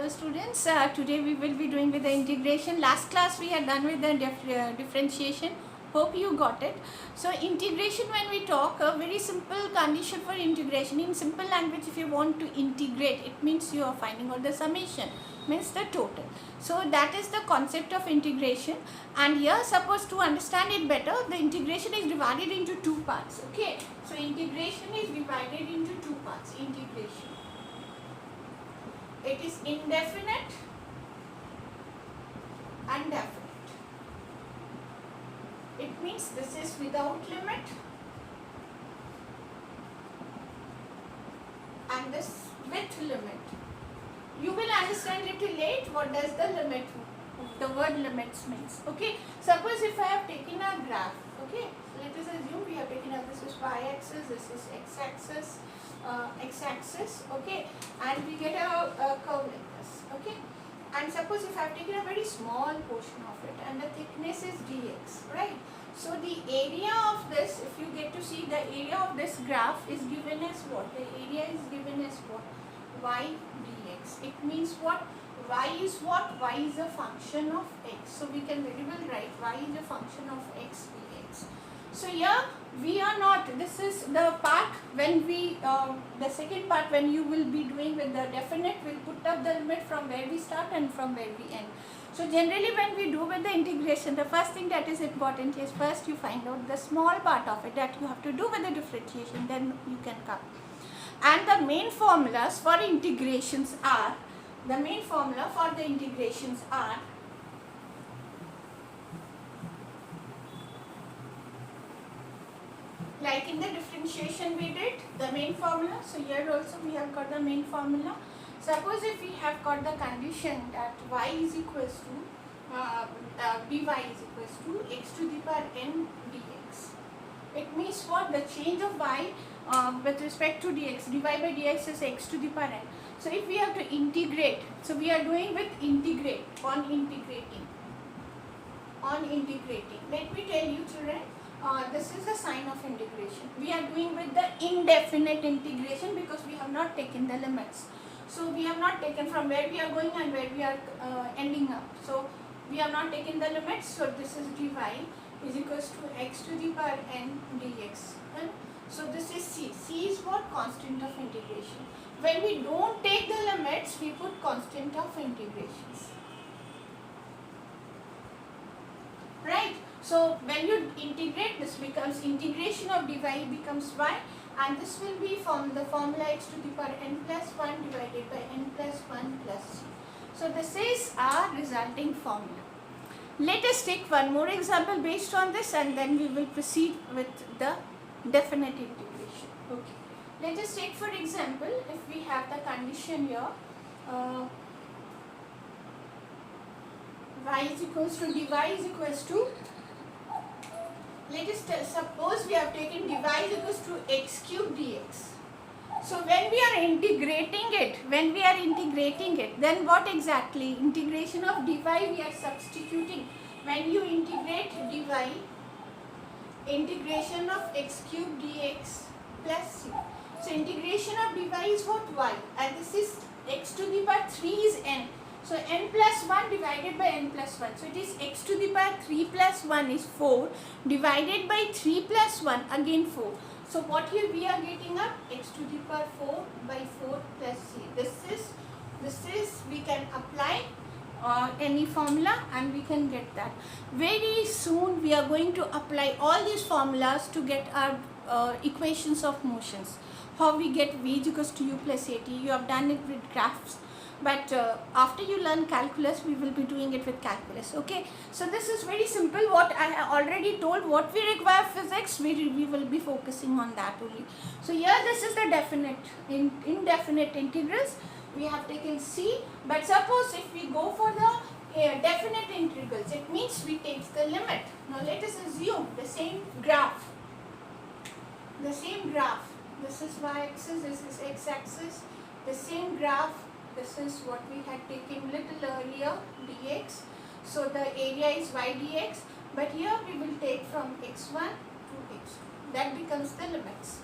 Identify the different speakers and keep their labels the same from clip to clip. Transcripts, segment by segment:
Speaker 1: Hello students, today we will be doing with the integration. Last class we had done with the differentiation. Hope you got it. So integration, when we talk, a very simple condition for integration. In simple language, if you want to integrate, it means you are finding out the summation, means the total. So that is the concept of integration. And here, suppose to understand it better, the integration is divided into two parts. Okay, so integration is divided into two parts. Integration, it is indefinite and definite. It means this is without limit and this with limit. You will understand little late what does the limit, the word limits means. Okay, suppose if I have taken a graph, okay, let us assume we have taken up, this is y-axis, this is x-axis, okay, and we get a curve like this, okay, and suppose if I have taken a very small portion of it and the thickness is dx, right? So the area of this, if you get to see, the area of this graph is given as what? The area is given as what? Y dx. It means what? Y is what? Y is a function of x. So we can very well write y is a function of x dx. So here we are not, this is the part when we, the second part when you will be doing with the definite, we'll put up the limit from where we start and from where we end. So generally when we do with the integration, the first thing that is important is first you find out the small part of it that you have to do with the differentiation, then you can come. And the main formulas for integrations are, the main formula for the integrations are like in the differentiation we did the main formula. So here also we have got the main formula. Suppose if we have got the condition that y is equals to dy is equals to x to the power n dx. It means what? The change of y with respect to dx, dy by dx is x to the power n. So if we have to integrate, so we are doing with integrate, on integrating. Let me tell you children, this is the sign of integration. We are doing with the indefinite integration because we have not taken the limits. So we have not taken from where we are going and where we are ending up. So we have not taken the limits. So this is dy is equals to x to the power n dx. So this is c. C is what? Constant of integration. When we don't take the limits, we put constant of integrations. Right? So when you integrate, this becomes integration of dy becomes y, and this will be from the formula x to the power n plus 1 divided by n plus 1 plus c. So this is our resulting formula. Let us take one more example based on this and then we will proceed with the definite integration. Okay. Let us take for example, if we have the condition here, y is equals to dy is equals to, let us suppose we have taken dy is equals to x cube dx. So when we are integrating it, then what exactly? Integration of dy we are substituting. When you integrate dy, integration of x cube dx plus c. So integration of dy is what? Y, and this is x to the power 3 is n. So n plus 1 divided by n plus 1. So it is x to the power 3 plus 1 is 4 divided by 3 plus 1 again 4. So what here we are getting up? X to the power 4 by 4 plus c. This is we can apply any formula and we can get that. Very soon we are going to apply all these formulas to get our equations of motions. How we get v is equals to u plus at. You have done it with graphs. But after you learn calculus, we will be doing it with calculus. Okay, so this is very simple. What I have already told, what we require physics, we will be focusing on that only. So here this is the indefinite integrals. We have taken c, but suppose if we go for the definite integrals, it means we take the limit. Now let us assume the same graph. This is y-axis, this is x-axis, the same graph. This is what we had taken little earlier, dx. So the area is y dx, but here we will take from x1 to x2. That becomes the limits.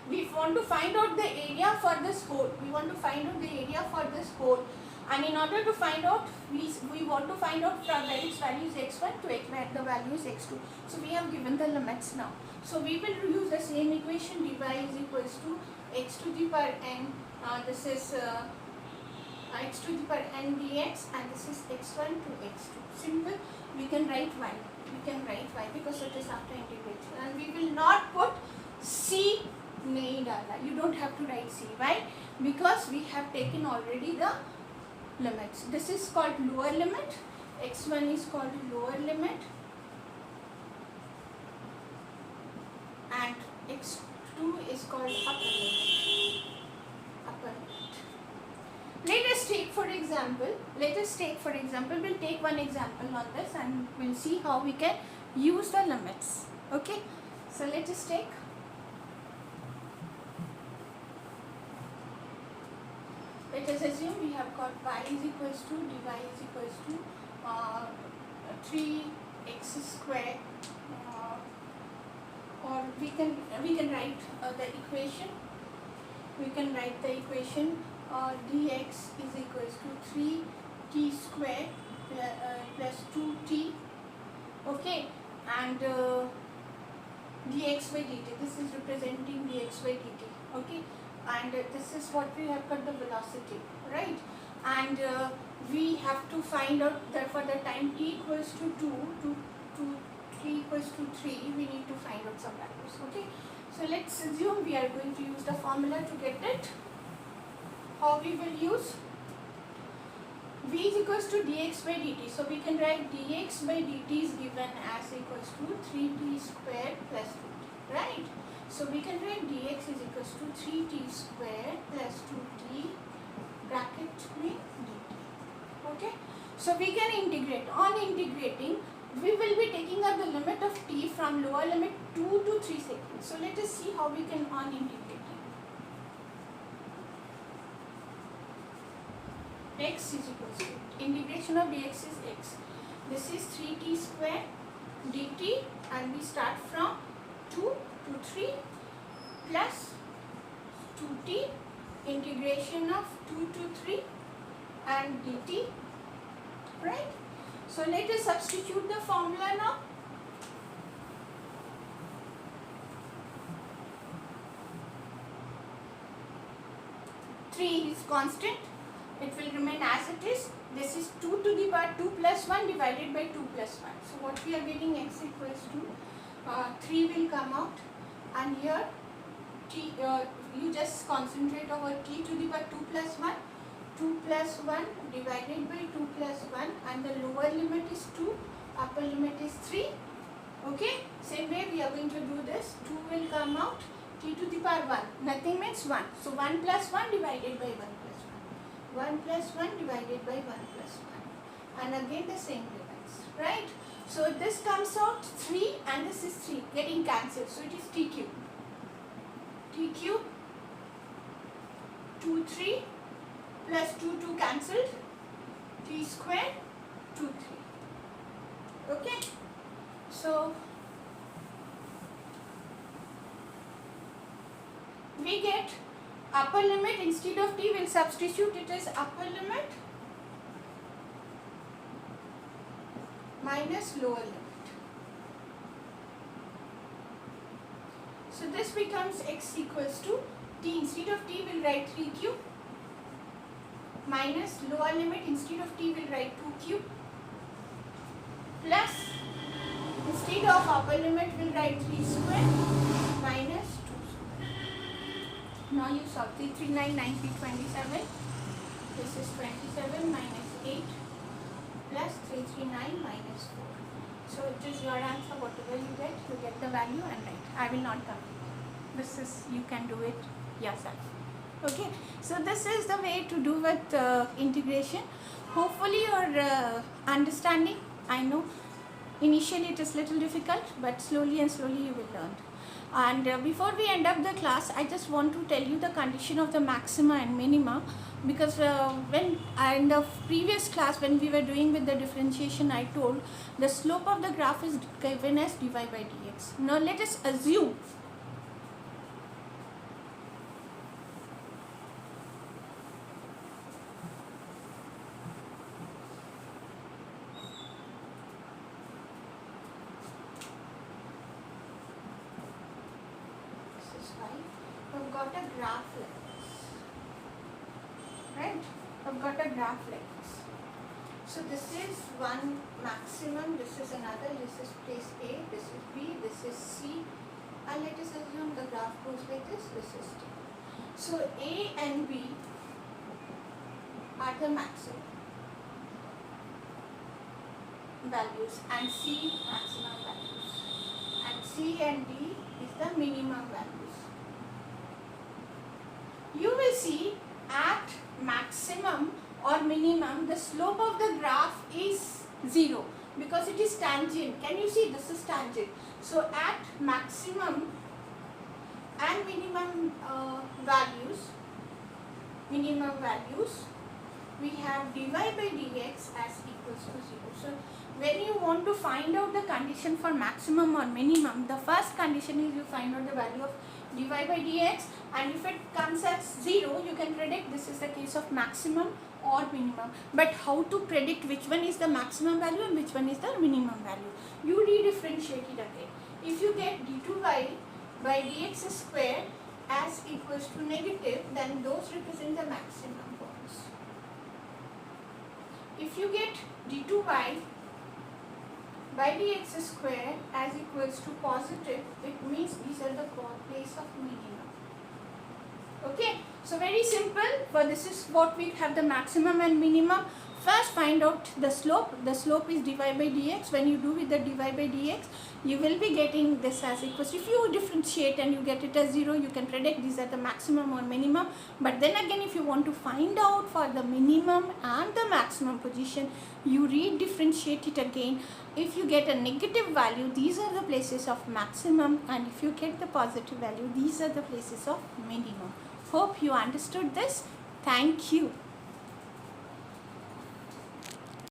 Speaker 1: we want to find out the area for this hole. We want to find out the area for this hole, and in order to find out, we want to find out from where its value is x1 to where the value is x2. So we have given the limits now. So we will use the same equation, dy is equals to x to the power n. This is x to the power n dx, and this is x1 to x2. Simple. We can write y. We can write y because it is after integration, and we will not put c. नहीं डालना. You don't have to write c. Why? Because we have taken already the limits. This is called lower limit. x1 is called lower limit, and x2 is called upper limit. Upper limit. Let us take for example. We'll take one example on this, and we'll see how we can use the limits. Okay. So let us take. Let us assume we have got y is equals to dy is equals to 3x square, or we can write the equation. We can write the equation dx is equals to 3t square plus 2t. Okay, and dx by dt. This is representing dx by dt. Okay. And this is what we have got the velocity, right? And we have to find out that for the time t equals to 2 to t equals to 3, we need to find out some values. Okay, so let's assume we are going to use the formula to get it. How we will use? V is equals to dx by dt. So we can write dx by dt is given as equals to 3t square plus 2t, right? So we can write dx is equals to 3t square plus 2t bracket में dt. Okay. So we can integrate. On integrating, we will be taking up the limit of t from lower limit 2 to 3 seconds. So let us see how we can on integrate. X is equals to integration of dx is x. This is 3t square dt, and we start from 2 to 3 plus 2t integration of 2 to 3 and dt, right? So let us substitute the formula now. Three is constant, it will remain as it is. This is 2 to the power 2 plus 1 divided by 2 plus 1. So what we are getting, x equals to 3 will come out, and here t, you just concentrate over t to the power 2 plus 1. 2 plus 1 divided by 2 plus 1, and the lower limit is 2, upper limit is 3. Okay, same way we are going to do this. 2 will come out, t to the power 1, nothing means 1. So 1 plus 1 divided by 1 plus 1. 1 plus 1 divided by 1 plus 1. And again the same limits, right? So this comes out 3, and this is 3 getting cancelled. So it is t cube. T cube 2 3 plus 2 2 cancelled, t square 2 3. Okay, so we get upper limit. Instead of t, we'll substitute it as upper limit minus lower limit. So this becomes x equals to t. Instead of t, we'll write 3 cube minus lower limit. Instead of t, we'll write 2 cube plus, instead of upper limit, we'll write 3 square minus 2 square. Now you solve 3 3 9 9 3 27. This is 27 minus 8 plus 3 3 9 minus 4. So it is your answer. Whatever you get the value and write. I will not come. This is, you can do it yourself. Okay, so this is the way to do with integration. Hopefully you're understanding. I know initially it is little difficult, but slowly and slowly you will learn. And before we end up the class, I just want to tell you the condition of the maxima and minima, because when in the previous class when we were doing with the differentiation, I told the slope of the graph is given as dy by dx. Now let us assume graph like this, right? I've got a graph like this. So this is one maximum, this is another, this is place A, this is B, this is C, and let us assume the graph goes like this is D. So A and B are the maximum values and C maximum values, and C and D is the minimum values. You will see at maximum or minimum the slope of the graph is 0 because it is tangent. Can you see this is tangent? So at maximum and minimum values, we have dy by dx as equals to 0. So when you want to find out the condition for maximum or minimum, the first condition is you find out the value of dy by dx, and if it comes as 0, you can predict this is the case of maximum or minimum. But how to predict which one is the maximum value and which one is the minimum value? You redifferentiate it again. If you get d2y by dx square as equals to negative, then those represent the maximum points. If you get d2y by dx square as equals to positive, it means these are the place of minimum. Okay, so very simple. For this is what we have the maximum and minimum. First find out the slope. The slope is dy by dx. When you do with the dy by dx, you will be getting this as equals to, if you differentiate and you get it as 0, you can predict these are the maximum or minimum. But then again, if you want to find out for the minimum and the maximum position, you redifferentiate it again. If you get a negative value, these are the places of maximum, and if you get the positive value, these are the places of minimum. Hope you understood this. Thank you.